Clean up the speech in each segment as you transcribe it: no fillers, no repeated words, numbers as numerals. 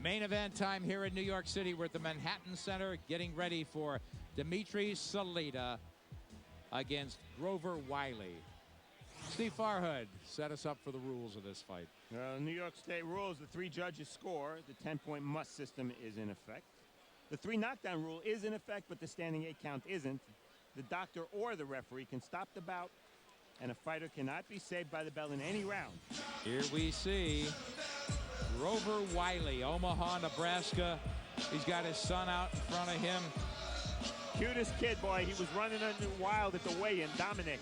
Main event time here in New York City. We're at the Manhattan Center getting ready for Dmitriy Salita against Grover Wiley. Steve Farhood set us up for the rules of this fight. New York State rules, the 3 judges score. The 10-point must system is in effect. The 3 knockdown rule is in effect, but the standing 8 count isn't. The doctor or the referee can stop the bout, and a fighter cannot be saved by the bell in any round. Here we see Grover Wiley, Omaha, Nebraska. He's got his son out in front of him. Cutest kid, boy. He was running under wild at the weigh-in. Dominic.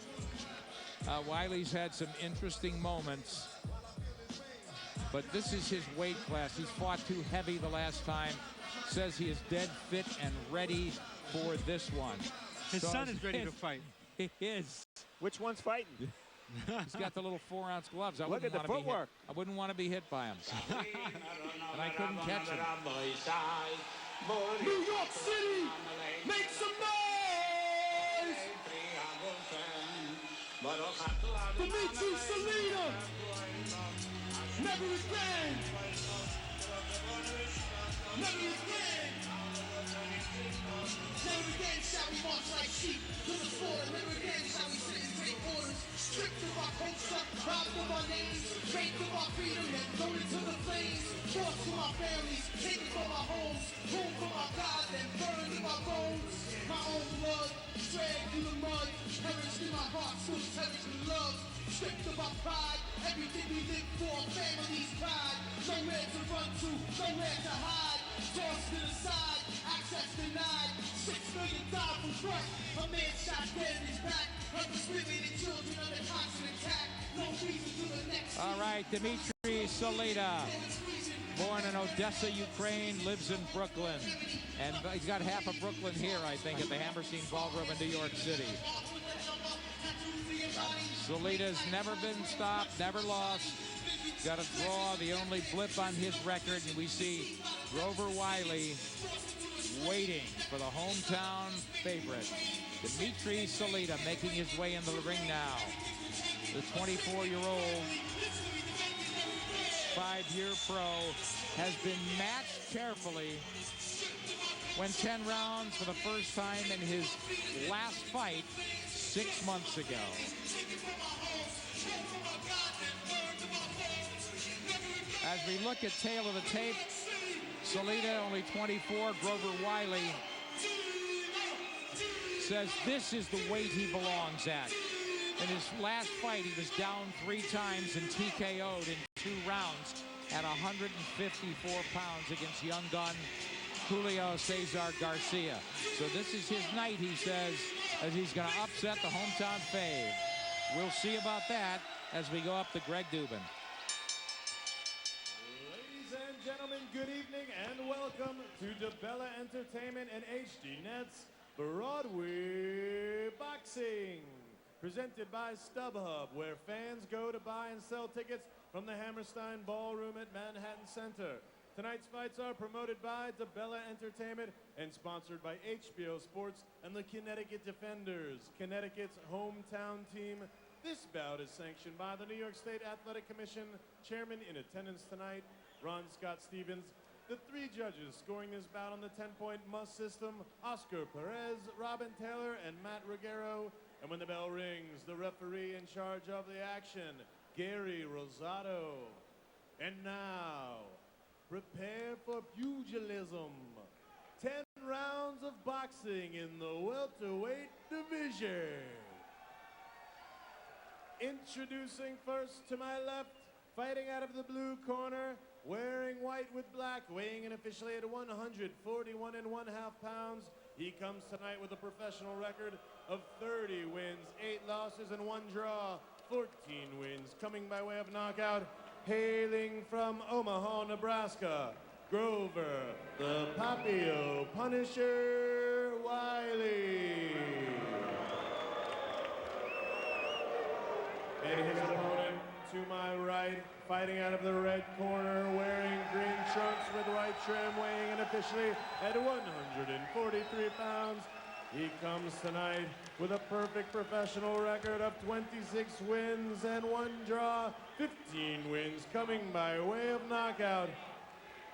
Wiley's had some interesting moments, but this is his weight class. He's fought too heavy the last time. Says he is dead fit and ready for this one. His son is ready to fight. He is. Which one's fighting? He's got the little 4-ounce gloves. Look at the footwork. I wouldn't want to be hit by him. And I couldn't catch him. New York City, make some noise! Dmitriy Salita, never again. Never again. Never again shall we march like sheep to the slaughter. Never again shall we sit in great orders, stripped of our culture, robbed of our names, raped of our freedom, and thrown into the flames. Forced from our families, taken from our homes, home from our gods, and burned in our bones. My own blood, dragged through the mud, perished in my heart, still cherished in love. Stripped of our pride, everything we live for, families pride. Nowhere to run to, nowhere to hide. Tossed to the side, access denied. 6 million died from fright. A man shot dead in his back. Undiscriminated children under constant attack. No reason to the next. All right, Dmitriy Salita, born in Odessa, Ukraine, lives in Brooklyn. And he's got half of Brooklyn here, I think, at the Hammerstein Ballroom in New York City. Salita's never been stopped, never lost. Got a draw, the only blip on his record. And we see Grover Wiley waiting for the hometown favorite, Dmitriy Salita, making his way into the ring now. The 24-year-old, 5-year pro, has been matched carefully. Went 10 rounds for the first time in his last fight 6 months ago. As we look at tail of the tape, Salita, only 24, Grover Wiley says this is the weight he belongs at. In his last fight, he was down 3 times and TKO'd in 2 rounds at 154 pounds against young gun Julio Cesar Garcia. So this is his night, he says, as he's going to upset the hometown fave. We'll see about that as we go up to Greg Dubin. Ladies and gentlemen, good evening and welcome to DeBella Entertainment and HDNet's Broadway Boxing. Presented by StubHub, where fans go to buy and sell tickets from the Hammerstein Ballroom at Manhattan Center. Tonight's fights are promoted by DeBella Entertainment and sponsored by HBO Sports and the Connecticut Defenders, Connecticut's hometown team. This bout is sanctioned by the New York State Athletic Commission. Chairman in attendance tonight, Ron Scott Stevens. The 3 judges scoring this bout on the 10-point must system, Oscar Perez, Robin Taylor, and Matt Ruggiero. And when the bell rings, the referee in charge of the action, Gary Rosado. And now, prepare for pugilism. 10 rounds of boxing in the welterweight division. Introducing first to my left, fighting out of the blue corner, wearing white with black, weighing in officially at 141 1/2 pounds. He comes tonight with a professional record of 30 wins, 8 losses, and 1 draw. 14 wins coming by way of knockout. Hailing from Omaha, Nebraska, Grover, the Papio Punisher Wiley. And his opponent to my right, fighting out of the red corner, wearing green trunks with white trim, weighing in officially at 143 pounds. He comes tonight with a perfect professional record of 26 wins and 1 draw, 15 wins coming by way of knockout.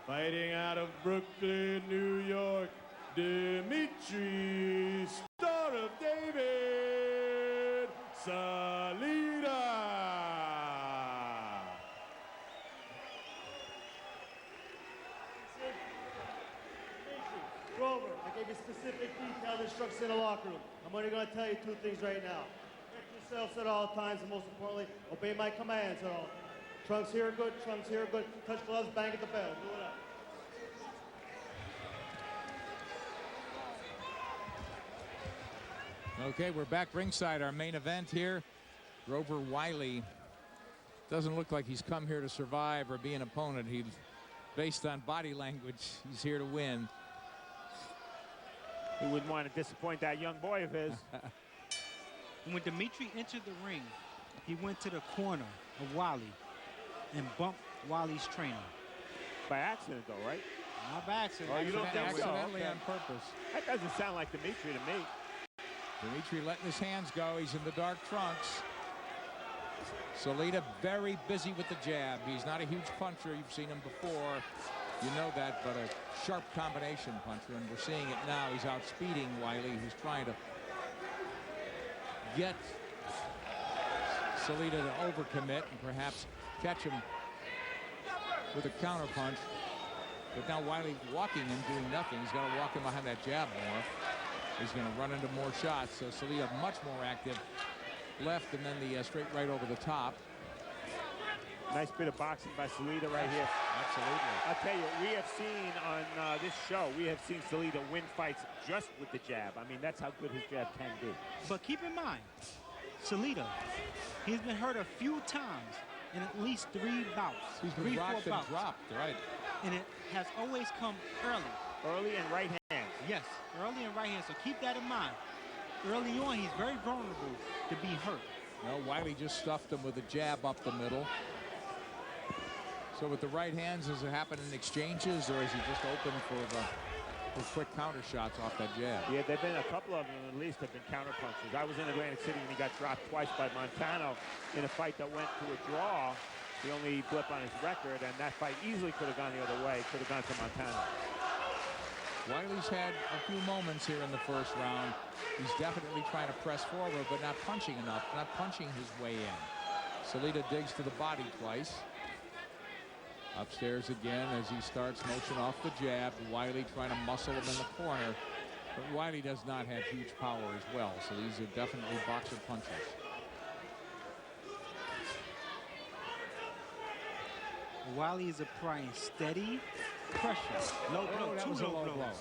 Fighting out of Brooklyn, New York, Dmitriy, Star of David, Salita. Grover, I gave you specific detailed instructions in the locker room. I'm only going to tell you two things right now. Protect yourselves at all times, and most importantly, obey my commands at all times. Trunks here good, trunks here good. Touch gloves, bang at the bell. Do it up. Okay, we're back ringside. Our main event here. Grover Wiley doesn't look like he's come here to survive or be an opponent. He's based on body language. He's here to win. He wouldn't want to disappoint that young boy of his. When Dmitry entered the ring, he went to the corner of Wiley and bumped Wiley's trainer. By accident, though, right? Not by accident. Oh, you don't think so? Accidentally Okay. on purpose. That doesn't sound like Dmitry to me. Dmitry letting his hands go. He's in the dark trunks. Salita very busy with the jab. He's not a huge puncher. You've seen him before. You know that, but a sharp combination puncher, and we're seeing it now. He's outspeeding Wiley, who's trying to get Salita to overcommit and perhaps catch him with a counter punch. But now Wiley walking and doing nothing. He's got to walk him behind that jab more. He's going to run into more shots. So Salita much more active left, and then the straight right over the top. Nice bit of boxing by Salita right here. Absolutely. I'll tell you, we have seen on this show, we have seen Salita win fights just with the jab. I mean, that's how good his jab can be. But keep in mind, Salita, he's been hurt a few times in at least 3 bouts. He's been rocked and dropped, right? And it has always come early. Early and right hand. Yes, early and right hand. So keep that in mind. Early on, he's very vulnerable to be hurt. No, Wiley just stuffed him with a jab up the middle. So with the right hands, does it happen in exchanges, or is he just open for quick counter shots off that jab? Yeah, there've been a couple of them at least have been counter punches. I was in Atlantic City when he got dropped twice by Montano in a fight that went to a draw. The only blip on his record, and that fight easily could have gone the other way. Could have gone to Montano. Wiley's had a few moments here in the first round. He's definitely trying to press forward, but not punching enough, not punching his way in. Salita digs to the body twice. Upstairs again as he starts motion off the jab. Wiley trying to muscle him in the corner. But Wiley does not have huge power as well, so these are definitely boxer punches. Wiley is applying steady pressure. Low blow, that was a low blow.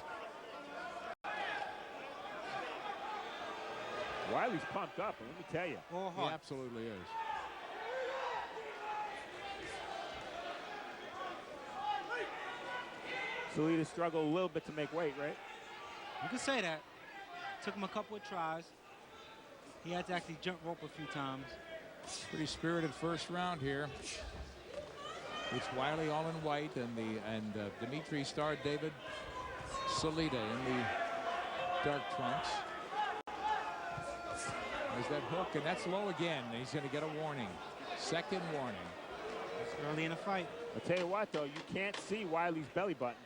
Wiley's pumped up, and let me tell you. All He hard. absolutely is. Salita struggled a little bit to make weight, right? You can say that. Took him a couple of tries. He had to actually jump rope a few times. Pretty spirited first round here. It's Wiley all in white, and Dmitry Star David Salita in the dark trunks. There's that hook, and that's low again. He's going to get a warning. Second warning. It's early in the fight. I'll tell you what, though, you can't see Wiley's belly button,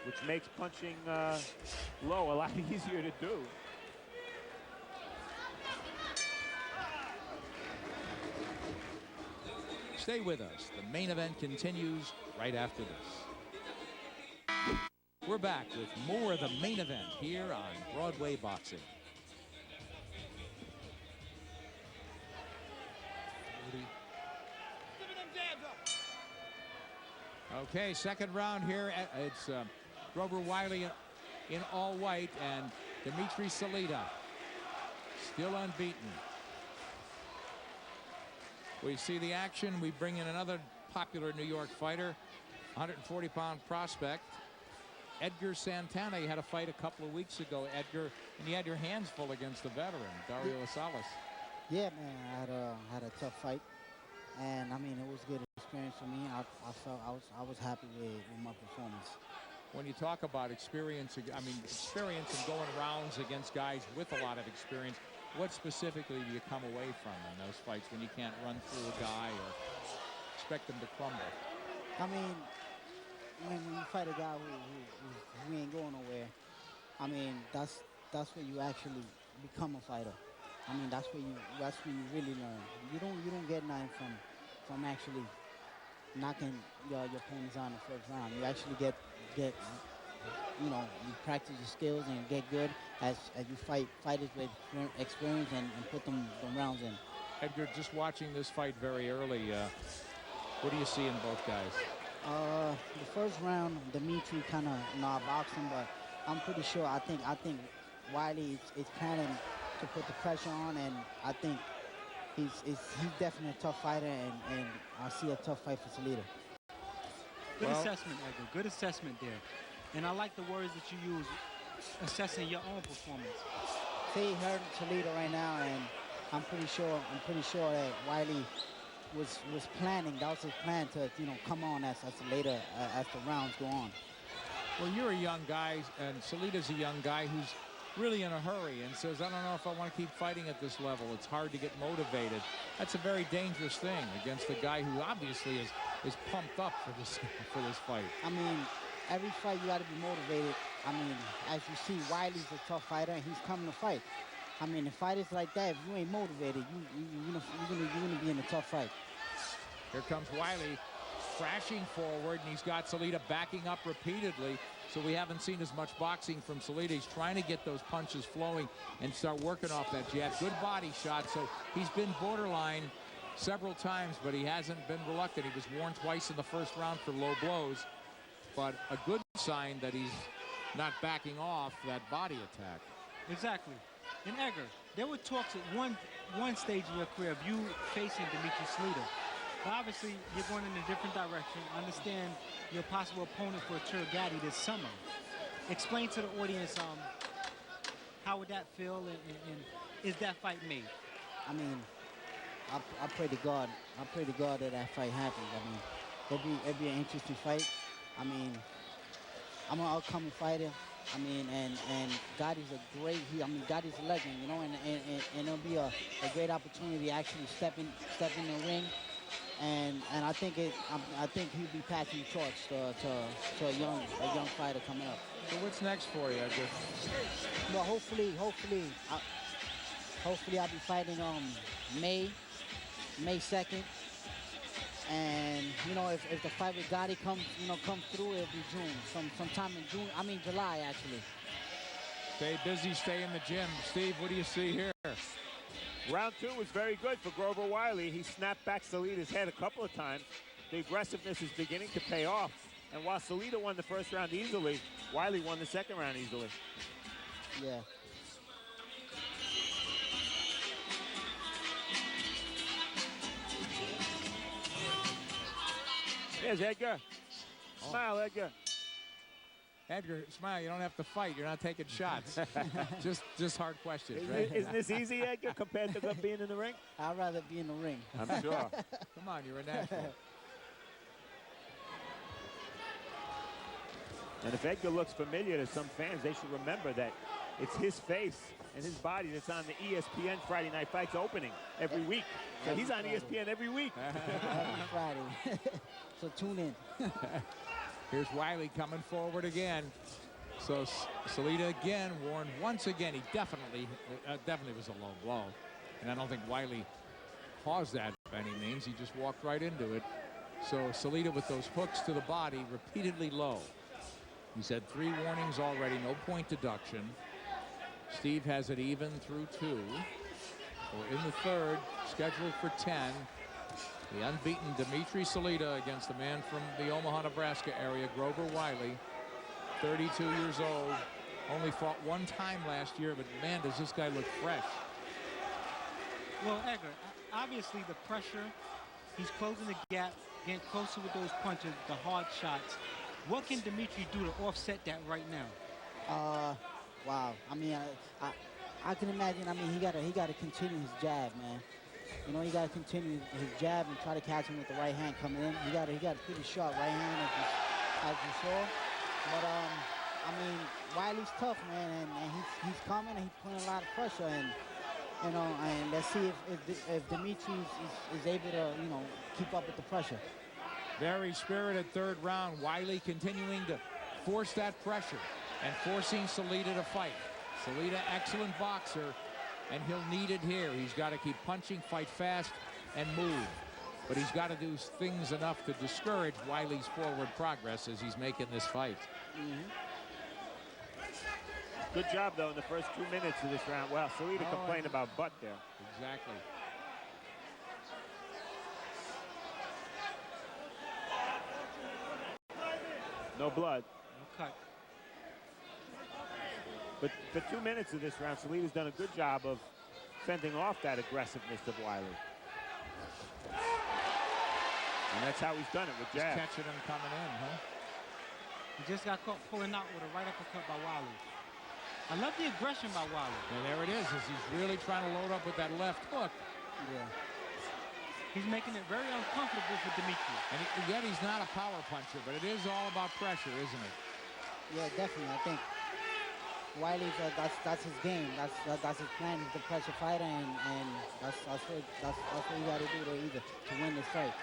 which makes punching low a lot easier to do. Stay with us. The main event continues right after this. We're back with more of the main event here on Broadway Boxing. Okay, second round here. It's Grover Wiley in all white and Dmitry Salita still unbeaten. We see the action. We bring in another popular New York fighter, 140-pound prospect, Edgar Santana. You had a fight a couple of weeks ago, Edgar, and you had your hands full against the veteran, Dario Salas. Yeah, man, I had a tough fight, and I mean it was a good experience for me. I felt I was happy with my performance. When you talk about experience, I mean experience and going rounds against guys with a lot of experience, what specifically do you come away from in those fights when you can't run through a guy or expect them to crumble? I mean, when you fight a guy who ain't going nowhere, I mean, that's where you actually become a fighter. I mean, that's when you really learn. You don't get nothing from actually knocking your opponents out in the first round. You actually get you know, you practice your skills and get good as you fight fighters with experience and put them rounds in. Edgar, just watching this fight very early, what do you see in both guys? The first round, Dmitriy kind of boxed him, but I'm pretty sure. I think Wiley is planning to put the pressure on, and I think he's definitely a tough fighter, and I see a tough fight for Salita. Good assessment, Edgar. Good assessment there. And I like the words that you use, assessing your own performance. He hurt Salita right now, and I'm pretty sure that Wiley was planning. That was his plan to come on as later as the rounds go on. Well, you're a young guy, and Salita's a young guy who's really in a hurry and says, I don't know if I want to keep fighting at this level. It's hard to get motivated. That's a very dangerous thing against a guy who obviously is pumped up for this fight. I mean, every fight you got to be motivated. I mean, as you see, Wiley's a tough fighter, and he's coming to fight. I mean, in fighters like that, if you ain't motivated, you're gonna be in a tough fight. Here comes Wiley crashing forward, and he's got Salita backing up repeatedly. So we haven't seen as much boxing from Salita. He's trying to get those punches flowing and start working off that jab. Good body shot. So he's been borderline several times, but he hasn't been reluctant. He was warned twice in the first round for low blows, but a good sign that he's not backing off that body attack. Exactly. And Edgar, there were talks at one stage in your career of you facing Dmitriy Salita. But obviously, you're going in a different direction. Understand your possible opponent for Turgatti this summer. Explain to the audience how would that feel, and is that fight made? I mean, I pray to God. I pray to God that fight happens. I mean, it'd be an interesting fight. I mean, I'm an upcoming fighter. I mean, and Gotti's a great. Gotti's a legend, you know, and it'll be a great opportunity to actually step in the ring. And I think he'll be passing the torch to a young fighter coming up. So what's next for you, Edgar? Well, hopefully I'll be fighting May 2nd. And if the fight with Gotti comes through, it'll be June, sometime in June. I mean July actually. Stay busy, stay in the gym. Steve, what do you see here? Round two was very good for Grover Wiley. He snapped back Salita's head a couple of times. The aggressiveness is beginning to pay off. And while Salita won the first round easily, Wiley won the second round easily. Yeah. There's Edgar. Smile, Edgar. Edgar, smile. You don't have to fight. You're not taking shots. just hard questions, right? Isn't this easy, Edgar, compared to being in the ring? I'd rather be in the ring. I'm sure. Come on, you're a natural. And if Edgar looks familiar to some fans, they should remember that it's his face and his body that's on the ESPN Friday Night Fights opening every week. So he's on ESPN every week. Every Friday. So tune in. Here's Wiley coming forward again. So Salita again warned once again. He definitely was a low blow. And I don't think Wiley caused that by any means. He just walked right into it. So Salita with those hooks to the body repeatedly low. He's had 3 warnings already, no point deduction. Steve has it even through 2. We're in the third, scheduled for 10. The unbeaten Dmitriy Salita against the man from the Omaha, Nebraska area, Grover Wiley, 32 years old. Only fought 1 time last year, but man, does this guy look fresh. Well, Edgar, obviously the pressure, he's closing the gap, getting closer with those punches, the hard shots. What can Dmitriy do to offset that right now? Wow. I mean, I can imagine. I mean, he gotta continue his jab, man. You know, he gotta continue his jab and try to catch him with the right hand coming in. He got a pretty sharp right hand, as you saw. But I mean, Wiley's tough, man, and he's coming and he's putting a lot of pressure, and and let's see if Dmitriy is able to keep up with the pressure. Very spirited third round. Wiley continuing to force that pressure and forcing Salita to fight. Salita, excellent boxer, and he'll need it here. He's got to keep punching, fight fast, and move. But he's got to do things enough to discourage Wiley's forward progress as he's making this fight. Good job, though, in the first 2 minutes of this round. Well, Salita complained about butt there. Exactly. No blood. No cut. But for 2 minutes of this round, Salita's done a good job of fending off that aggressiveness of Wiley. And that's how he's done it with jab. Just catching him coming in, huh? He just got caught pulling out with a right uppercut by Wiley. I love the aggression by Wiley. And there it is, as he's really trying to load up with that left hook. Yeah. He's making it very uncomfortable for Dmitriy. And yet he's not a power puncher, but it is all about pressure, isn't it? Yeah, definitely. I think Wiley's that's his game. That's his plan. He's the pressure fighter, and that's what you got to do to win this fight.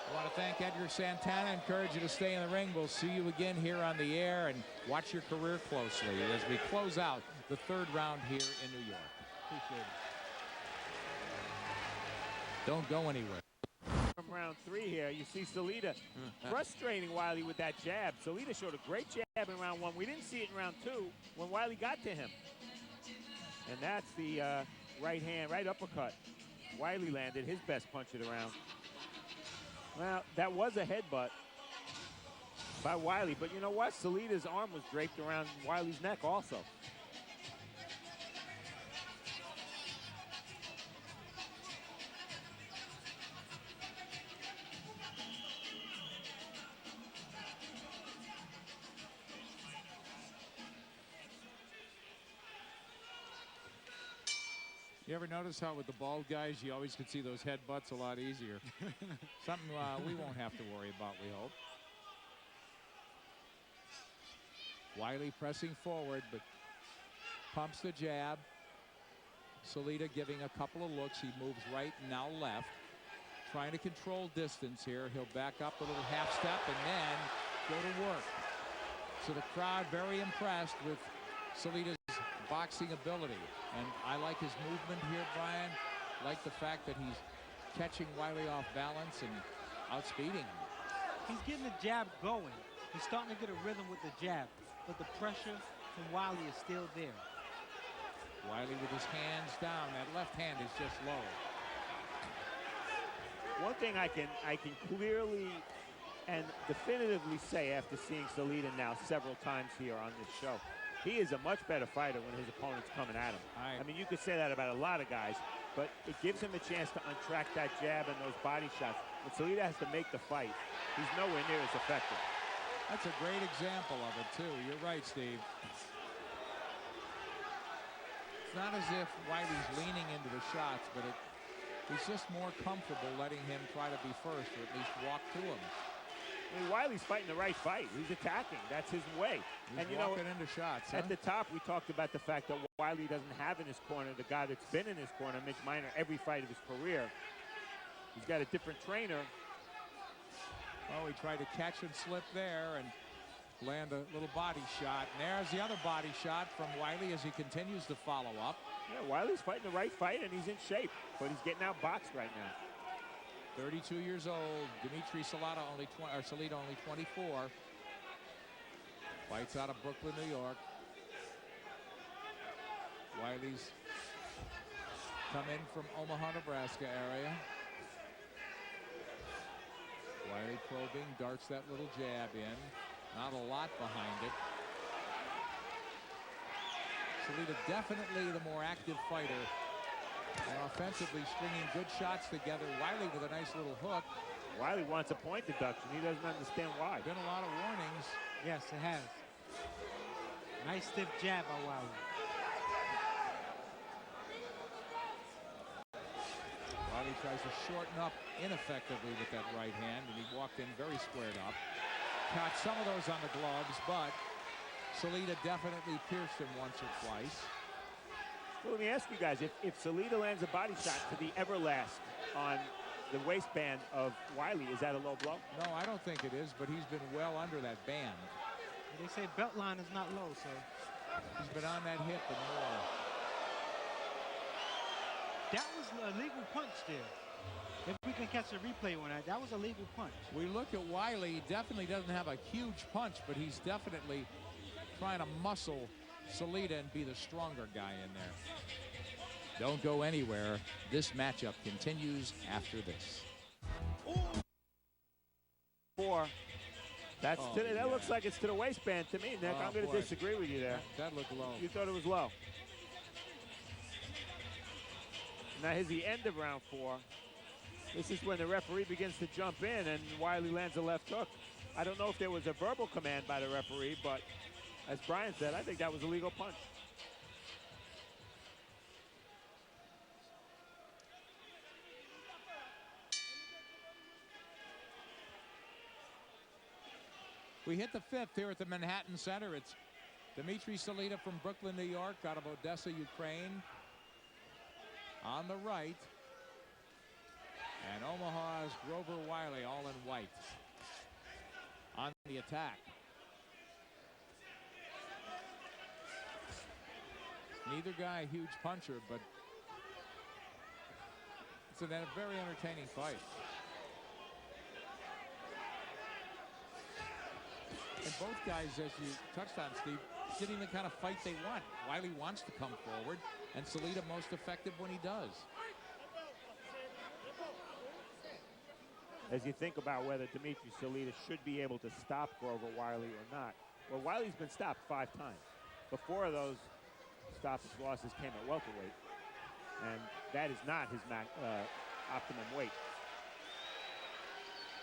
I want to thank Edgar Santana. Encourage you to stay in the ring. We'll see you again here on the air, and watch your career closely as we close out the third round here in New York. Appreciate it. Don't go anywhere. From round 3 here, you see Salita frustrating Wiley with that jab. Salita showed a great jab in round 1. We didn't see it in round 2 when Wiley got to him. And that's the right uppercut. Wiley landed his best punch of the round. Well, that was a headbutt by Wiley, but you know what? Salita's arm was draped around Wiley's neck also. You ever notice how with the bald guys, you always could see those headbutts a lot easier? Something we won't have to worry about, we hope. Wiley pressing forward, but pumps the jab. Salita giving a couple of looks. He moves right, now left. Trying to control distance here. He'll back up a little half step and then go to work. So the crowd very impressed with Salita's boxing ability. And I like his movement here, Brian. Like the fact that he's catching Wiley off balance and outspeeding him. He's getting the jab going. He's starting to get a rhythm with the jab, but the pressure from Wiley is still there. Wiley with his hands down. That left hand is just low. One thing I can clearly and definitively say after seeing Salita now several times here on this show, he is a much better fighter when his opponent's coming at him. I mean, you could say that about a lot of guys, but it gives him a chance to untrack that jab and those body shots. When Salita has to make the fight, he's nowhere near as effective. That's a great example of it, too. You're right, Steve. It's not as if Wiley's leaning into the shots, but he's just more comfortable letting him try to be first, or at least walk to him. I mean, Wiley's fighting the right fight. He's attacking. That's his way. He's walking into shots. At the top, we talked about the fact that Wiley doesn't have in his corner the guy that's been in his corner, Mitch Minor, every fight of his career. He's got a different trainer. Oh, he tried to catch and slip there and land a little body shot. And there's the other body shot from Wiley as he continues to follow up. Yeah, Wiley's fighting the right fight, and he's in shape, but he's getting outboxed right now. 32 years old, Dmitriy Salita only 24. Fights out of Brooklyn, New York. Wiley's come in from Omaha, Nebraska area. Wiley probing, darts that little jab in. Not a lot behind it. Salita definitely the more active fighter. And offensively stringing good shots together. Wiley with a nice little hook. Wiley wants a point deduction. He doesn't understand why. Been a lot of warnings. Yes, it has. Nice stiff jab by Wiley. Wiley tries to shorten up ineffectively with that right hand, and he walked in very squared up. Caught some of those on the gloves, but Salita definitely pierced him once or twice. Well, let me ask you guys, if Salita lands a body shot to the everlast on the waistband of Wiley. Is that a low blow? No, I don't think it is, but he's been well under that band. They say belt line is not low, so. He's been on that hip and more. That was a legal punch there. If we can catch a replay on that, that was a legal punch. We look at Wiley. He definitely doesn't have a huge punch, but he's definitely trying to muscle Salita and be the stronger guy in there. Don't go anywhere. This matchup continues after this. Four. That's Oh, that yeah. looks like it's to the waistband to me, Nick. Oh, I'm going to boy. disagree with you there. That looked low. You thought it was low. Now here's the end of round 4. This is when the referee begins to jump in and Wiley lands a left hook. I don't know if there was a verbal command by the referee, but as Brian said, I think that was a legal punch. We hit the 5th here at the Manhattan Center. It's Dmitriy Salita from Brooklyn, New York, out of Odessa, Ukraine. On the right. And Omaha's Grover Wiley, all in white. On the attack. Neither guy a huge puncher, but it's a very entertaining fight. And both guys, as you touched on, Steve, getting the kind of fight they want. Wiley wants to come forward, and Salita most effective when he does. As you think about whether Dmitriy Salita should be able to stop Grover Wiley or not, well, Wiley's been stopped 5 times. But 4 of those stoppage losses came at welterweight, and that is not his optimum weight.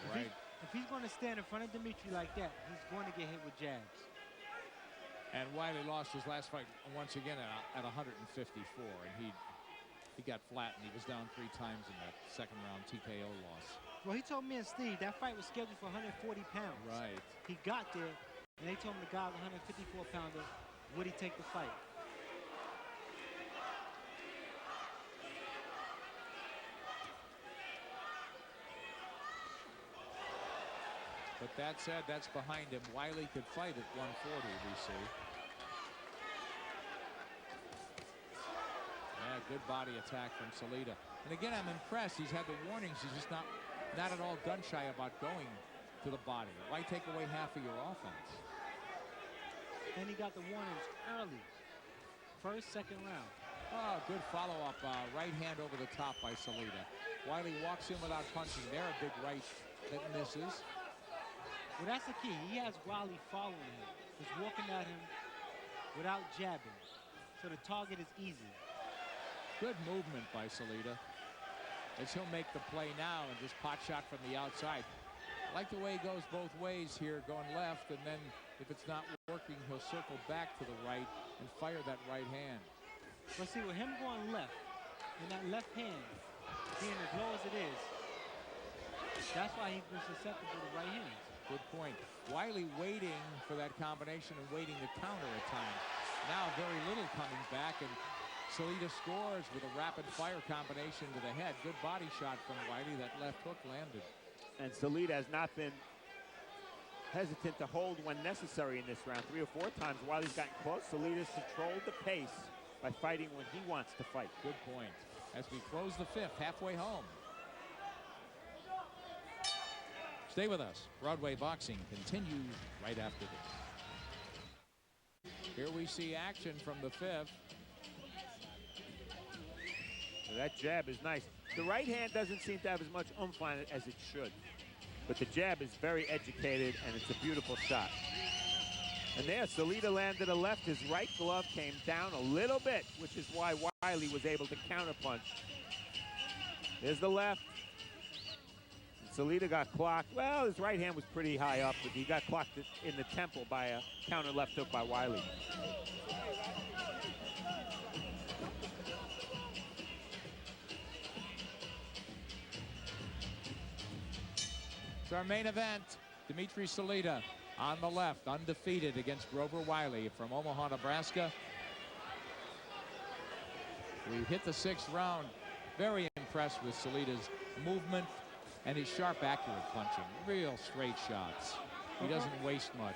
Right. If he's going to stand in front of Dmitriy like that, he's going to get hit with jabs. And Wiley lost his last fight once again at 154, and he got flattened. He was down 3 times in that second round TKO loss. Well, he told me and Steve that fight was scheduled for 140 pounds. Right. He got there, and they told him the guy was 154 pounder. Would he take the fight? But that said, that's behind him. Wiley could fight at 140, we see. Yeah, good body attack from Salita. And again, I'm impressed. He's had the warnings. He's just not at all gun-shy about going to the body. Why take away half of your offense? And he got the warnings early. First, second round. Oh, good follow-up. Right hand over the top by Salita. Wiley walks in without punching. There, a big right that misses. Well, that's the key. He has Wiley following him. He's walking at him without jabbing. So the target is easy. Good movement by Salita. As he'll make the play now and just pot shot from the outside. I like the way he goes both ways here, going left, and then if it's not working, he'll circle back to the right and fire that right hand. But see, with him going left, and that left hand being as low as it is, that's why he's been susceptible to right hands. Good point. Wiley waiting for that combination and waiting to counter at times. Now very little coming back, and Salita scores with a rapid-fire combination to the head. Good body shot from Wiley. That left hook landed. And Salita has not been hesitant to hold when necessary in this round. 3 or 4 times Wiley's gotten close. Salita's controlled the pace by fighting when he wants to fight. Good point. As we close the 5th, halfway home. Stay with us. Broadway Boxing continues right after this. Here we see action from the 5th. So that jab is nice. The right hand doesn't seem to have as much oomph on it as it should. But the jab is very educated, and it's a beautiful shot. And there, Salita landed a left. His right glove came down a little bit, which is why Wiley was able to counterpunch. There's the left. Salita got clocked. Well, his right hand was pretty high up, but he got clocked in the temple by a counter left hook by Wiley. It's our main event. Dmitriy Salita on the left, undefeated against Grover Wiley from Omaha, Nebraska. We hit the 6th round. Very impressed with Salita's movement, and his sharp, accurate punching. Real straight shots. He doesn't waste much.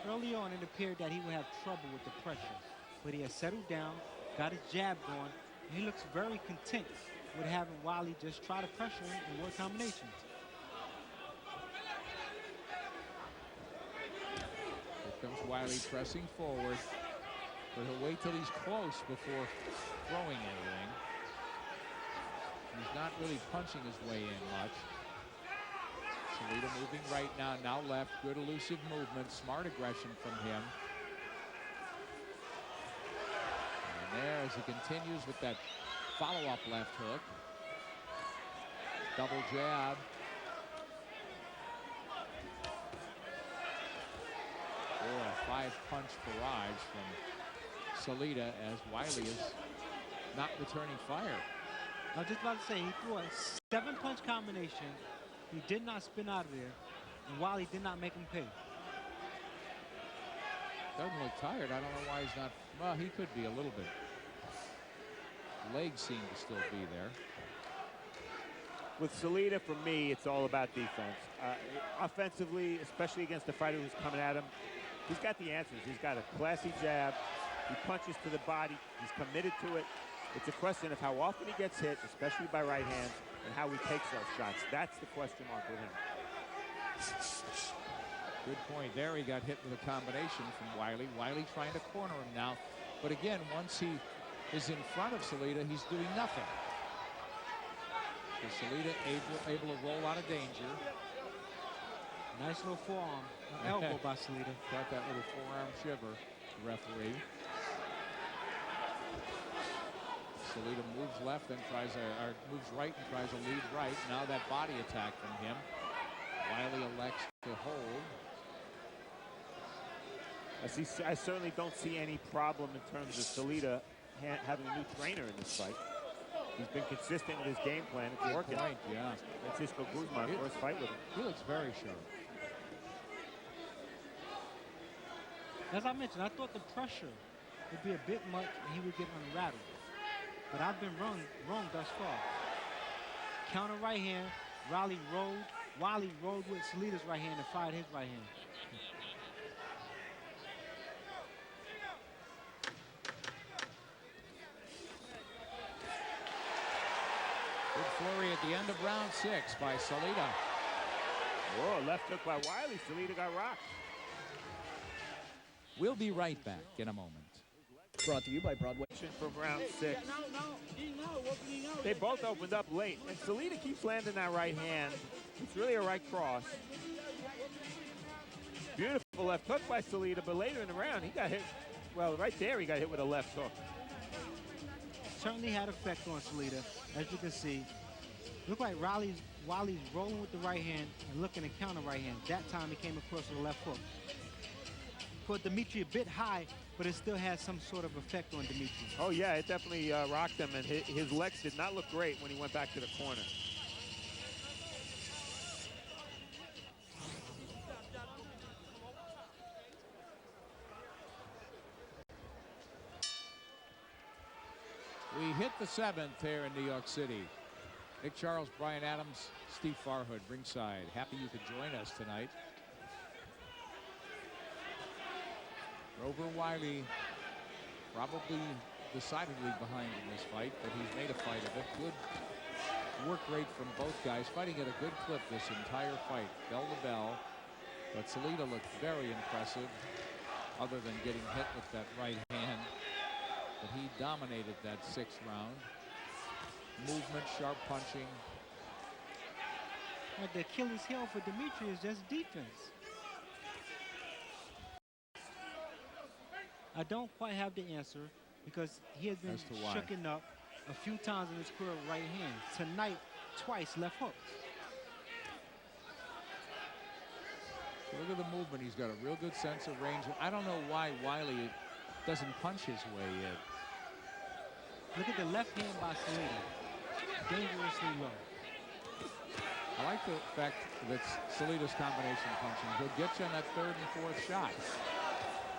Early on, it appeared that he would have trouble with the pressure, but he has settled down, got his jab going, and he looks very content with having Wiley just try to pressure him and work combinations. Here comes Wiley pressing forward, but he'll wait till he's close before throwing anything. He's not really punching his way in much. Salita moving right now left. Good elusive movement, smart aggression from him. And there, as he continues with that follow-up left hook. Double jab. Or a 5-punch barrage from Salita as Wiley is not returning fire. I was just about to say, he threw a 7-punch combination. He did not spin out of there, and Wiley did not make him pay. Doesn't look tired. I don't know why he's not. Well, he could be a little bit. Legs seem to still be there. With Salita, for me, it's all about defense. Offensively, especially against a fighter who's coming at him, he's got the answers. He's got a classy jab. He punches to the body. He's committed to it. It's a question of how often he gets hit, especially by right hands, and how he takes those shots. That's the question mark with him. Good point there. He got hit with a combination from Wiley. Wiley trying to corner him now. But again, once he is in front of Salita, he's doing nothing. So Salita able to roll out of danger. Nice little forearm, elbow by Salita. Got that little forearm shiver, the referee. Salita moves left, then moves right and tries a lead right. Now that body attack from him. Wiley elects to hold. I certainly don't see any problem in terms of Salita having a new trainer in this fight. He's been consistent with his game plan. It's working. Point, yeah. Francisco Guzman, first fight with him. He looks very sharp. As I mentioned, I thought the pressure would be a bit much and he would get unrattled. But I've been wrong thus far. Counter right hand, Wiley rolled with Salita's right hand and fired his right hand. Good flurry at the end of round 6 by Salita. Whoa, left hook by Wiley. Salita got rocked. We'll be right back in a moment. Brought to you by Broadway. From round 6. They both opened up late, and Salita keeps landing that right hand. It's really a right cross. Beautiful left hook by Salita, but later in the round, he got hit. Well, right there, he got hit with a left hook. Certainly had effect on Salita, as you can see. Looked like Wiley's rolling with the right hand and looking to counter right hand. That time he came across with a left hook. Put Dmitriy a bit high, but it still has some sort of effect on Dmitriy. Oh yeah, it definitely rocked him, and his legs did not look great when he went back to the corner. We hit the 7th here in New York City. Nick Charles, Brian Adams, Steve Farhood ringside. Happy you could join us tonight. Grover Wiley probably decidedly behind in this fight, but he's made a fight of it. Good work rate from both guys, fighting at a good clip this entire fight, bell to bell. But Salita looked very impressive, other than getting hit with that right hand. But he dominated that 6th round. Movement, sharp punching. But the Achilles heel for Dmitriy is just defense. I don't quite have the answer because he has been shooken up a few times in his career right hand. Tonight, twice left hooks. So look at the movement. He's got a real good sense of range. I don't know why Wiley doesn't punch his way in. Look at the left hand by Salita. Dangerously low. I like the fact that Salita's combination punching. He'll get you on that 3rd and 4th shot.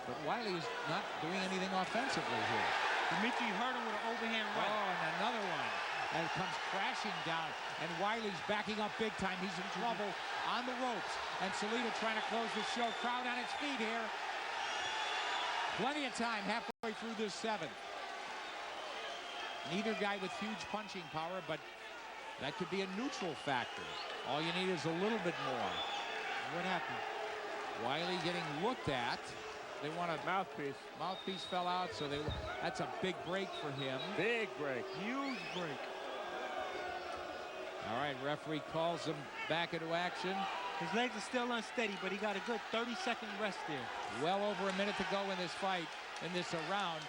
But Wiley is not doing anything offensively here. Dmitriy hurt him with an overhand right. Oh, and another one. and it comes crashing down. And Wiley's backing up big time. He's in trouble on the ropes. And Salita trying to close the show. Crowd on its feet here. Plenty of time halfway through this 7th. Neither guy with huge punching power, but that could be a neutral factor. All you need is a little bit more. What happened? Wiley getting looked at. They want a Mouthpiece. Mouthpiece fell out, so that's a big break for him. Big break. Huge break. All right, referee calls him back into action. His legs are still unsteady, but he got a good 30-second rest there. Well over a minute to go in this fight, in this round.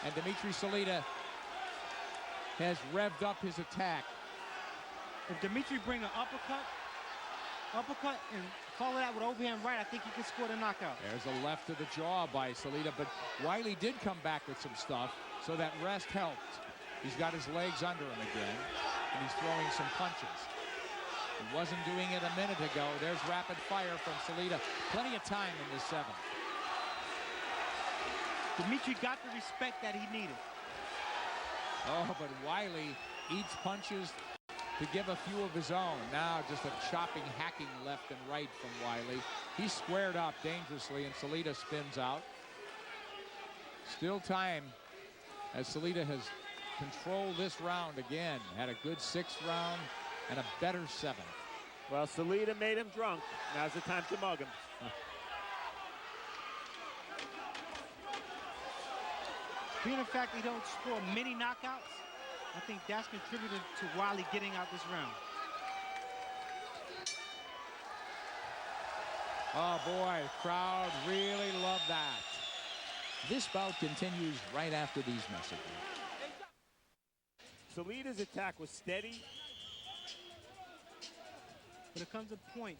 And Dmitriy Salita has revved up his attack. If Dmitriy bring an uppercut and follow that with overhand right, I think he can score the knockout. There's a left to the jaw by Salita, but Wiley did come back with some stuff, so that rest helped. He's got his legs under him again, and he's throwing some punches. He wasn't doing it a minute ago. There's rapid fire from Salita. Plenty of time in this 7th. Dmitriy got the respect that he needed. Oh, but Wiley eats punches to give a few of his own. Now just a chopping, hacking left and right from Wiley. He's squared up dangerously, and Salita spins out. Still time as Salita has controlled this round again. Had a good 6th round and a better 7th. Well, Salita made him drunk. Now's the time to mug him. Being the fact they don't score many knockouts, I think that's contributed to Wiley getting out this round. Oh boy, crowd really love that. This bout continues right after these messages. Salita's attack was steady. But there comes a point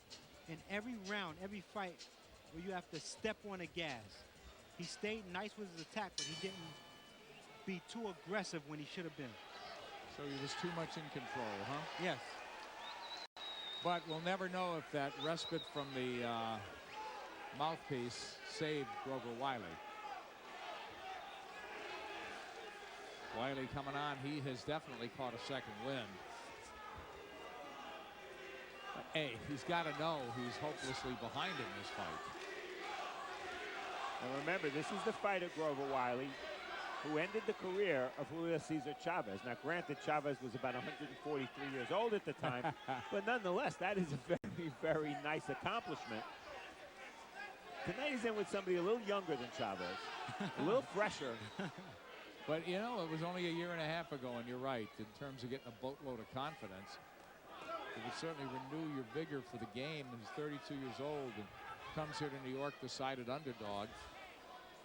in every round, every fight, where you have to step on the gas. He stayed nice with his attack, but he didn't be too aggressive when he should have been. So he was too much in control, huh? Yes. But we'll never know if that respite from the mouthpiece saved Grover Wiley. Wiley coming on, he has definitely caught a second wind. But hey, he's got to know he's hopelessly behind in this fight. And remember, this is the fighter, Grover Wiley, who ended the career of Julio Cesar Chavez. Now, granted, Chavez was about 143 years old at the time, but nonetheless, that is a very, very nice accomplishment. Tonight he's in with somebody a little younger than Chavez, a little fresher. But, you know, it was only a year and a half ago, and you're right, in terms of getting a boatload of confidence. It would certainly renew your vigor for the game. And he's 32 years old and comes here to New York, decided underdog.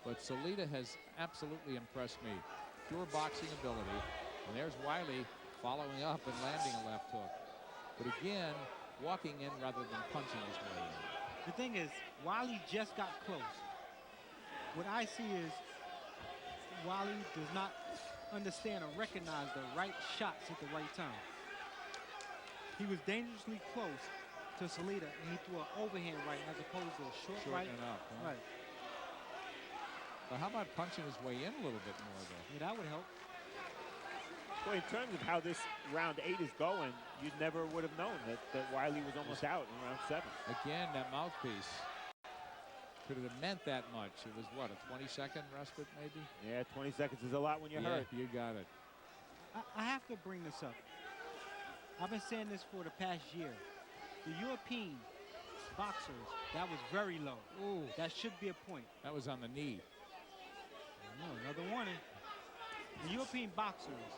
But Salita has absolutely impressed me. Pure boxing ability. And there's Wiley following up and landing a left hook. But again, walking in rather than punching his way in. The thing is, Wiley just got close. What I see is Wiley does not understand or recognize the right shots at the right time. He was dangerously close to Salita, and he threw an overhand right as opposed to a short right. Up, huh? Right. But how about punching his way in a little bit more, though? Yeah, that would help. Well, in terms of how this round 8 is going, you never would have known that Wiley was almost out in round 7. Again, that mouthpiece could have meant that much. It was, what, a 20-second respite, maybe? Yeah, 20 seconds is a lot when you're hurt. You got it. I have to bring this up. I've been saying this for the past year. The European boxers, that was very low. Ooh. That should be a point. That was on the knee. No, another warning. The European boxers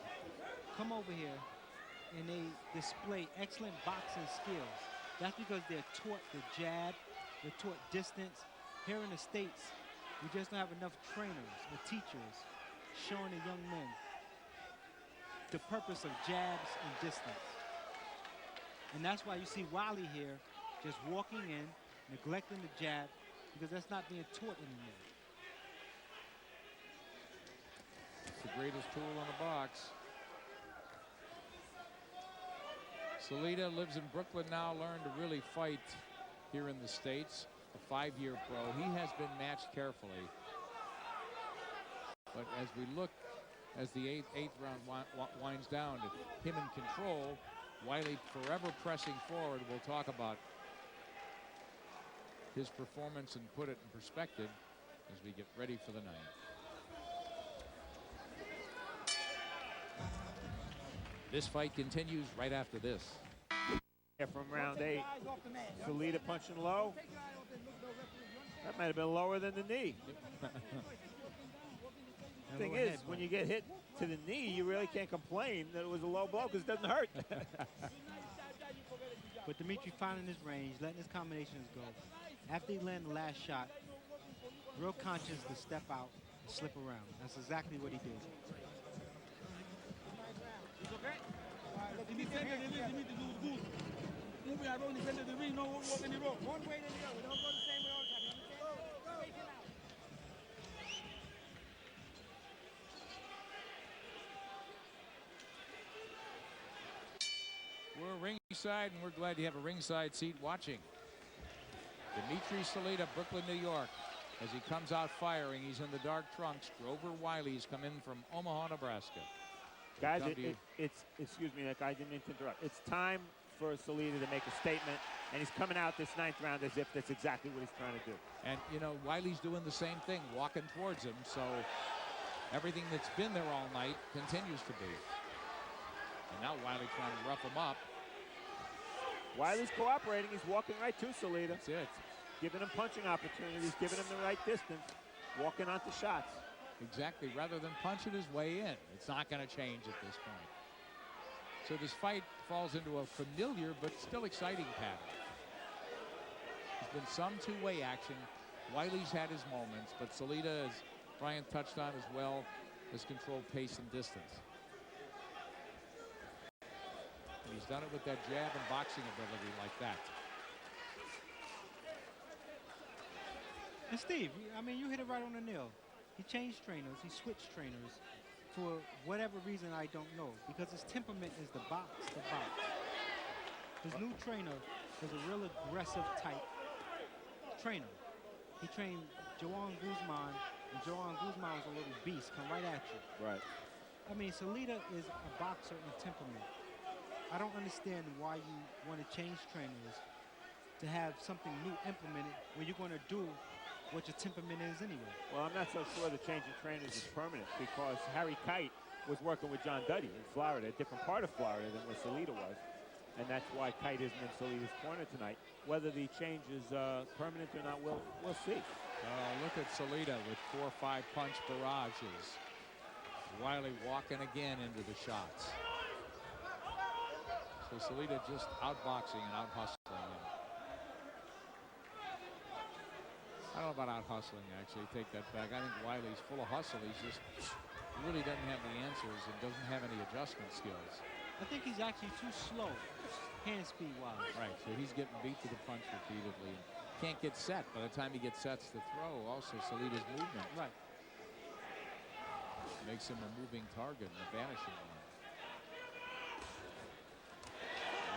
come over here and they display excellent boxing skills. That's because they're taught the jab, they're taught distance. Here in the States, we just don't have enough trainers or teachers showing the young men the purpose of jabs and distance. And that's why you see Wiley here just walking in, neglecting the jab, because that's not being taught anymore. It's the greatest tool in the box. Salita lives in Brooklyn now, learned to really fight here in the States. A 5-year pro. He has been matched carefully. But as we look as the eighth round winds down. Him in control. Wiley forever pressing forward. We'll talk about his performance and put it in perspective as we get ready for the ninth. This fight continues right after this. From round 8, Salita punching low. That might have been lower than the knee. The thing is, when you get hit to the knee, you really can't complain that it was a low blow because it doesn't hurt. But Dmitriy finding his range, letting his combinations go. After he landed the last shot, real conscious to step out and slip around. That's exactly what he did. Moving around the center of the ring, no one walking the rope. One way to the other. Don't go the same way all the time. You understand? Go. We're ringside, and we're glad to have a ringside seat watching. Dmitriy Salita, Brooklyn, New York. As he comes out firing, he's in the dark trunks. Grover Wiley's come in from Omaha, Nebraska. Guys, excuse me, Nick, I didn't mean to interrupt. It's time for Salita to make a statement, and he's coming out this 9th round as if that's exactly what he's trying to do. And, you know, Wiley's doing the same thing, walking towards him, so everything that's been there all night continues to be. And now Wiley trying to rough him up. Wiley's cooperating. He's walking right to Salita. That's it. Giving him punching opportunities, giving him the right distance, walking onto shots. Exactly, rather than punching his way in. It's not going to change at this point. So this fight falls into a familiar but still exciting pattern. There's been some two-way action. Wiley's had his moments, but Salita, as Brian touched on as well, has controlled pace and distance. And he's done it with that jab and boxing ability like that. And Steve, I mean, you hit it right on the nail. He changed trainers. He switched trainers for whatever reason I don't know. Because his temperament is the box. His new trainer is a real aggressive type trainer. He trained Joan Guzman, and Joan Guzman was a little beast, come right at you. Right. I mean, Salita is a boxer in temperament. I don't understand why you want to change trainers to have something new implemented when you're going to do what your temperament is anyway. Well, I'm not so sure the change in trainers is permanent because Harry Kite was working with John Duddy in Florida, a different part of Florida than where Salita was. And that's why Kite isn't in Salita's corner tonight. Whether the change is permanent or not, we'll see. Look at Salita with 4 or 5 punch barrages. Wiley walking again into the shots. So Salita just outboxing and out-hustling him. I don't know about out-hustling, actually. Take that back. I think Wiley's full of hustle. He's just really doesn't have the answers and doesn't have any adjustment skills. I think he's actually too slow, hand speed wise. Right, so he's getting beat to the punch repeatedly. And can't get set. By the time he gets sets to throw, also Salita's movement. Right. Makes him a moving target and a vanishing one.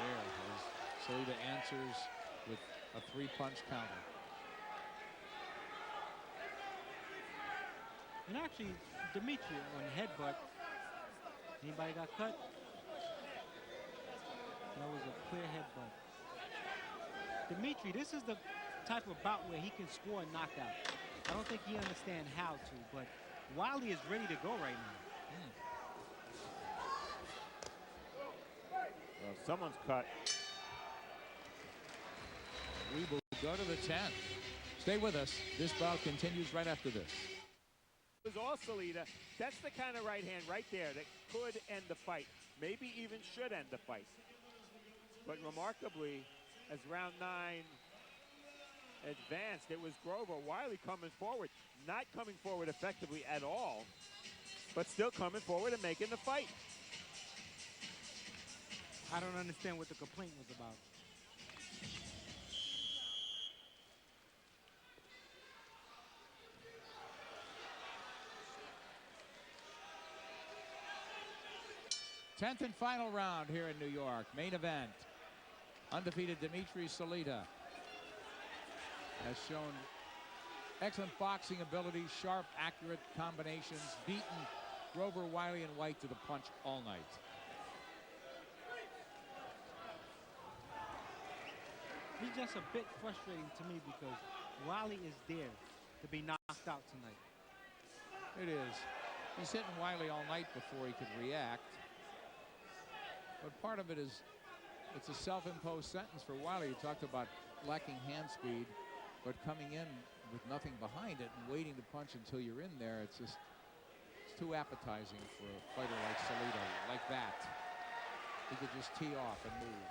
There, as Salita answers with a 3-punch counter. And actually, Dmitriy on the headbutt. Anybody got cut? That was a clear headbutt. Dmitriy, this is the type of bout where he can score a knockout. I don't think he understands how to, but Wiley is ready to go right now. Well, someone's cut. We will go to the 10th. Stay with us. This bout continues right after this. It was all Salita. That's the kind of right hand right there that could end the fight. Maybe even should end the fight. But remarkably, as round 9 advanced, it was Grover Wiley coming forward. Not coming forward effectively at all, but still coming forward and making the fight. I don't understand what the complaint was about. Tenth and final round here in New York. Main event. Undefeated Dmitriy Salita has shown excellent boxing ability, sharp, accurate combinations, beaten Grover, Wiley, and White to the punch all night. It's just a bit frustrating to me because Wiley is there to be knocked out tonight. It is. He's hitting Wiley all night before he could react. But part of it is, it's a self-imposed sentence for Wiley. You talked about lacking hand speed, but coming in with nothing behind it and waiting to punch until you're in there, it's too appetizing for a fighter like Salita, like that. He could just tee off and move.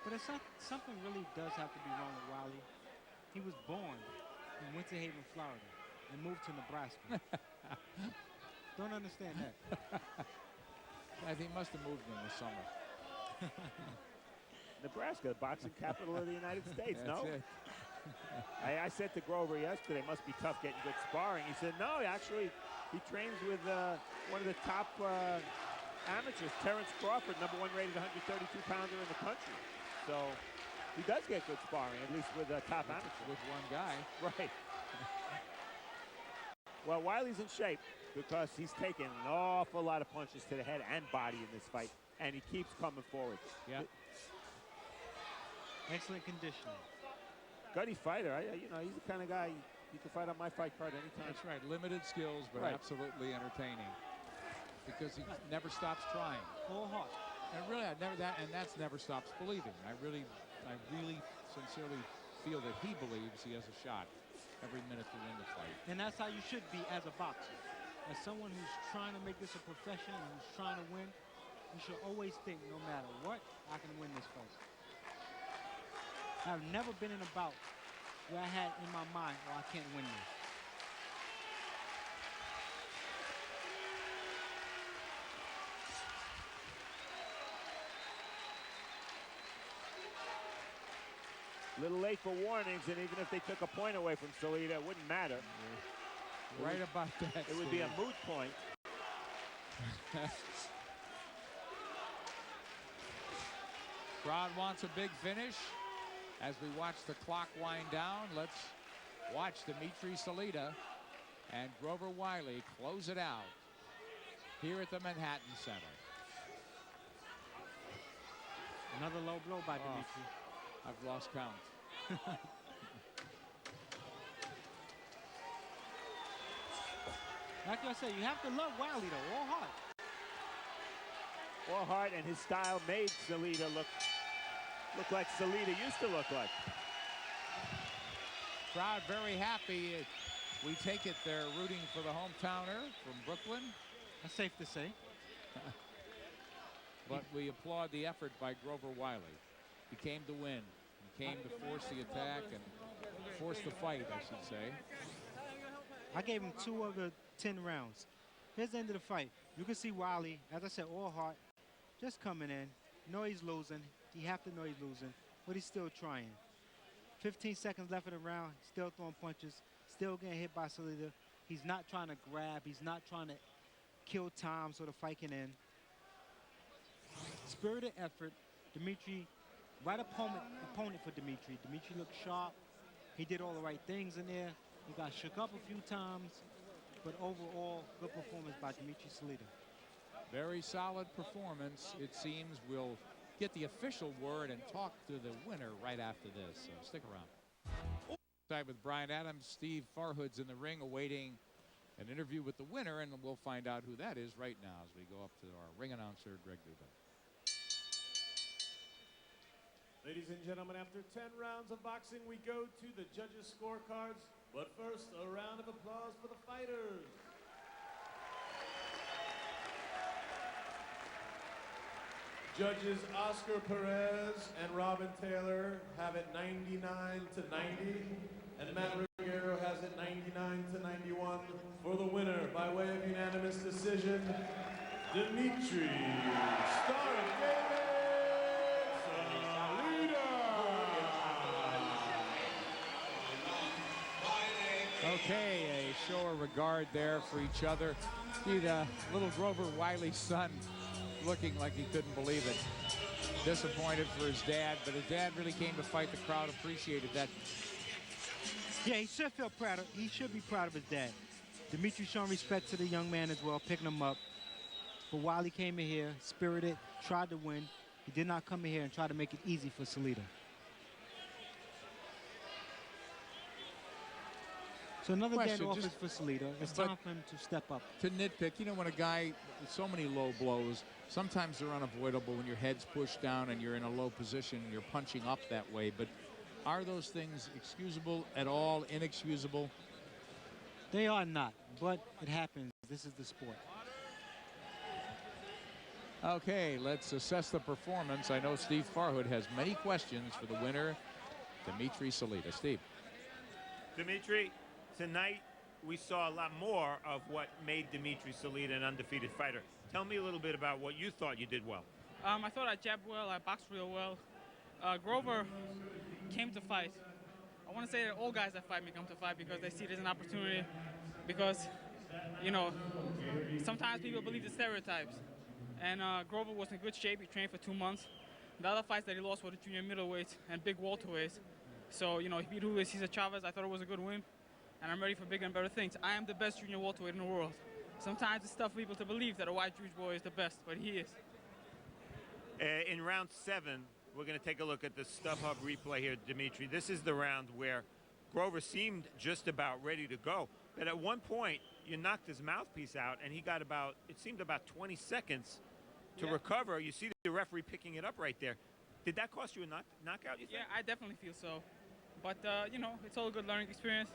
But it's not, something really does have to be wrong with Wiley. He was born in Winter Haven, Florida, and moved to Nebraska. Don't understand that. I think he must have moved in the summer. Nebraska, boxing capital of the United States, no? That's it. I said to Grover yesterday, must be tough getting good sparring. He said, no, actually, he trains with one of the top amateurs, Terrence Crawford, #1 rated 132-pounder in the country. So he does get good sparring, at least with a top amateur. With one guy. Right. Well, Wiley's in shape because he's taken an awful lot of punches to the head and body in this fight, and he keeps coming forward. Yeah. Excellent conditioning. Gutty fighter. You know, he's the kind of guy you can fight on my fight card anytime. That's right. Limited skills, but Right. absolutely entertaining. Because he never stops trying. Full heart. And really, that's never stops believing. I really sincerely feel that he believes he has a shot every minute to win the fight. And that's how you should be as a boxer. As someone who's trying to make this a profession and who's trying to win, you should always think, no matter what, I can win this fight. I've never been in a bout where I had in my mind, oh, I can't win this. A little late for warnings, and even if they took a point away from Salita, it wouldn't matter. Right about that. It would be a moot point. Crowd wants a big finish. As we watch the clock wind down, let's watch Dmitriy Salita and Grover Wiley close it out here at the Manhattan Center. Another low blow by Dmitriy. I've lost count. Like I said, you have to love Wiley, though, all heart. All heart, and his style made Salita look like Salita used to look like. Crowd very happy. We take it they're rooting for the hometowner from Brooklyn. That's safe to say. But we applaud the effort by Grover Wiley. He came to win. He came to force the attack and force the fight, I should say. I gave him 2 of the 10 rounds. Here's the end of the fight. You can see Wiley, as I said, all heart, just coming in. Know he's losing. You have to know he's losing, but he's still trying. 15 seconds left in the round, still throwing punches, still getting hit by Salita. He's not trying to grab. He's not trying to kill time so the fight can end. Spirited effort. Dmitriy, right opponent for Dmitriy. Dmitriy looked sharp. He did all the right things in there. He got shook up a few times, but overall, good performance by Dmitriy Salita. Very solid performance. It seems we'll get the official word and talk to the winner right after this. So stick around. Side with Brian Adams, Steve Farhood's in the ring awaiting an interview with the winner, and we'll find out who that is right now as we go up to our ring announcer, Greg Dubin. Ladies and gentlemen, after 10 rounds of boxing, we go to the judges' scorecards. But first, a round of applause for the fighters. Judges Oscar Perez and Robin Taylor have it 99-90, and Matt Ruggiero has it 99-91 for the winner by way of unanimous decision, Dmitriy Salita. Okay, a show of regard there for each other. See the little Grover Wiley's son looking like he couldn't believe it. Disappointed for his dad, but his dad really came to fight. The crowd appreciated that. Yeah, he should feel proud. He should be proud of his dad. Dmitriy showing respect to the young man as well, picking him up. But Wiley came in here, spirited, tried to win. He did not come in here and try to make it easy for Salita. So another day in office for Salita. It's time for him to step up. To nitpick, you know, when a guy with so many low blows, sometimes they're unavoidable when your head's pushed down and you're in a low position and you're punching up that way. But are those things excusable at all, inexcusable? They are not, but it happens. This is the sport. Okay, let's assess the performance. I know Steve Farhood has many questions for the winner, Dmitriy Salita. Steve. Dmitry, tonight we saw a lot more of what made Dmitry Salita an undefeated fighter. Tell me a little bit about what you thought you did well. I thought I jabbed well, I boxed real well. Grover came to fight. I want to say that all guys that fight me come to fight because they see it as an opportunity. Because, you know, sometimes people believe the stereotypes. And Grover was in good shape. He trained for 2 months. The other fights that he lost were the junior middleweights and big welterweights. So, you know, he beat Julio Cesar Chavez. I thought it was a good win. And I'm ready for bigger and better things. I am the best junior welterweight in the world. Sometimes it's tough for people to believe that a white Jewish boy is the best, but he is. In round 7, we're going to take a look at the StubHub replay here, Dmitry. This is the round where Grover seemed just about ready to go. But at one point, you knocked his mouthpiece out, and he got about, it seemed about 20 seconds to recover. You see the referee picking it up right there. Did that cost you a knockout, you think? Yeah, I definitely feel so. But, you know, it's all a good learning experience.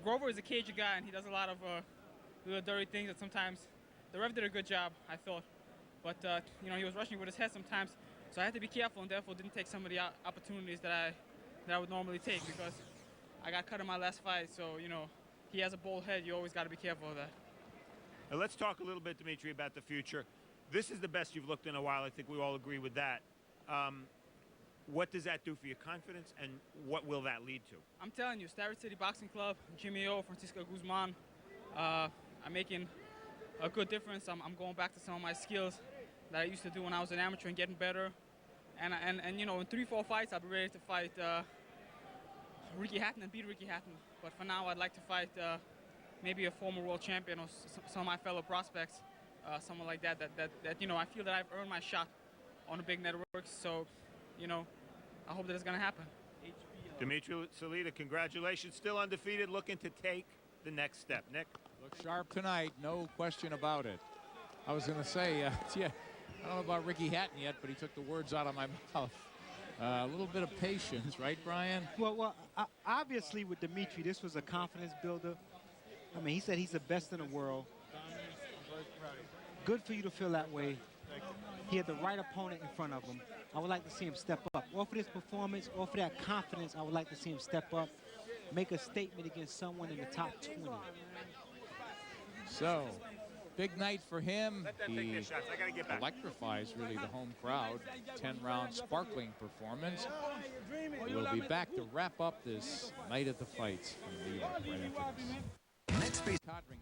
Grover is a cagey guy, and he does a lot of little dirty things that sometimes the ref did a good job, I thought. But, you know, he was rushing with his head sometimes, so I had to be careful and therefore didn't take some of the opportunities that I would normally take because I got cut in my last fight. So, you know, he has a bold head. You always got to be careful of that. Now let's talk a little bit, Dmitry, about the future. This is the best you've looked in a while. I think we all agree with that. What does that do for your confidence, and what will that lead to? I'm telling you, Starrett City Boxing Club, Jimmy O, Francisco Guzman, I'm making a good difference. I'm going back to some of my skills that I used to do when I was an amateur and getting better. And you know, in 3-4 fights, I'll be ready to fight Ricky Hatton and beat Ricky Hatton. But for now, I'd like to fight maybe a former world champion or some of my fellow prospects, someone like that, you know, I feel that I've earned my shot on the big networks. So, you know, I hope that it's going to happen. Dmitry Salita, congratulations. Still undefeated, looking to take the next step. Nick? Look sharp tonight, no question about it. I was going to say, yeah, I don't know about Ricky Hatton yet, but he took the words out of my mouth. A little bit of patience, right, Brian? Well, obviously with Dmitry, this was a confidence builder. I mean, he said he's the best in the world. Good for you to feel that way. He had the right opponent in front of him. I would like to see him step up. Off of this performance, off of that confidence, I would like to see him step up, make a statement against someone in the top 20. So, big night for him. He I gotta get back. electrifies really the home crowd. 10-round sparkling performance. We'll be back to wrap up this night at the fights from New York right after this. Next,